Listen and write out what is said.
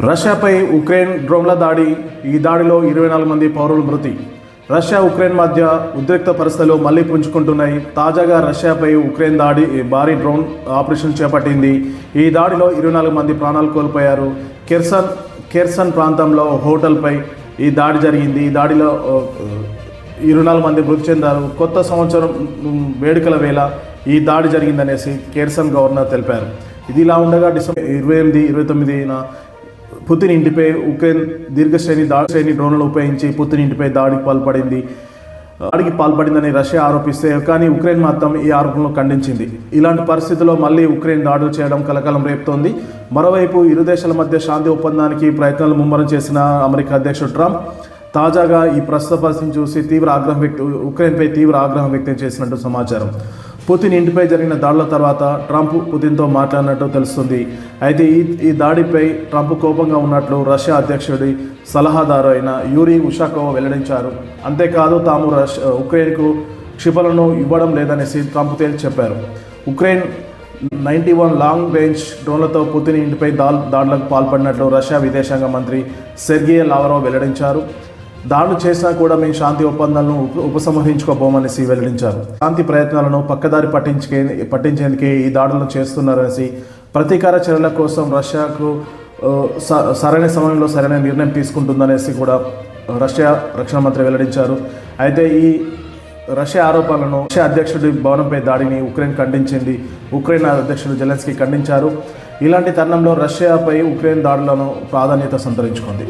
రష్యాపై Ukraine డ్రోన్ల దాడి. ఈ దాడిలో 24 మంది పౌరులు మృతి. రష్యా ఉక్రెయిన్ మధ్య ఉద్రిక్త పరిస్థితులు మళ్లీ పుంజుకుంటున్నాయి. తాజాగా రష్యాపై ఉక్రెయిన్ భారీ డ్రోన్ ఆపరేషన్ చేపట్టింది. ఈ దాడిలో 24 మంది ప్రాణాలు కోల్పోయారు. కెర్సన్ ప్రాంతంలో హోటల్పై ఈ దాడి జరిగింది. ఈ దాడిలో 24 మంది మృతి చెందారు. కొత్త సంవత్సరం వేడుకల వేళ ఈ దాడి జరిగిందనేసి కెర్సన్ గవర్నర్ తెలిపారు. ఇది ఇలా ఉండగా డిసెంబర్ 28, 29న పుతిన్ ఇంటిపై ఉక్రెయిన్ శ్రేణి డ్రోన్లను ఉపయోగించి పుతిన్ ఇంటిపై దాడికి పాల్పడిందని రష్యా ఆరోపిస్తే, కానీ ఉక్రెయిన్ మాత్రం ఈ ఆరోపణలు ఖండించింది. ఇలాంటి పరిస్థితుల్లో మళ్ళీ ఉక్రెయిన్ దాడులు చేయడం కలకలం రేపుతోంది. మరోవైపు ఇరు దేశాల మధ్య శాంతి ఒప్పందానికి ప్రయత్నాలు ముమ్మరం చేసిన అమెరికా అధ్యక్షుడు ట్రంప్ తాజాగా ఈ ప్రస్తుత పరిస్థితిని చూసి ఉక్రెయిన్పై తీవ్ర ఆగ్రహం వ్యక్తం చేసినట్టు సమాచారం. పుతిన్ ఇంటిపై జరిగిన దాడుల తర్వాత ట్రంప్ పుతిన్తో మాట్లాడినట్టు తెలుస్తుంది. అయితే ఈ దాడిపై ట్రంప్ కోపంగా ఉన్నట్లు రష్యా అధ్యక్షుడి సలహాదారు అయిన యూరీ ఉషాకోవ్ వెల్లడించారు. అంతేకాదు, తాము ఉక్రెయిన్కు క్షిపణులను ఇవ్వడం లేదనేసి ట్రంప్ తేల్చి చెప్పారు. ఉక్రెయిన్ 91 లాంగ్ రేంజ్ డ్రోన్లతో పుతిన్ ఇంటిపై దాడులకు పాల్పడినట్లు రష్యా విదేశాంగ మంత్రి సెర్గీ లావ్రోవ్ వెల్లడించారు. దాడులు చేసినా కూడా మేము శాంతి ఒప్పందాలను ఉపసంహరించుకోబోమనేసి వెల్లడించారు. శాంతి ప్రయత్నాలను పక్కదారి పట్టించేందుకే ఈ దాడులను చేస్తున్నారనేసి, ప్రతీకార చర్యల కోసం రష్యాకు సరైన సమయంలో సరైన నిర్ణయం తీసుకుంటుందనేసి కూడా రష్యా రక్షణ మంత్రి వెల్లడించారు. అయితే ఈ రష్యా ఆరోపణలను రష్యా అధ్యక్షుడి భవనంపై దాడిని ఉక్రెయిన్ ఖండించింది. ఉక్రెయిన్ అధ్యక్షుడు జెలెన్స్కీ ఖండించారు. ఇలాంటి తరుణంలో రష్యాపై ఉక్రెయిన్ దాడులను ప్రాధాన్యత సంతరించుకుంది.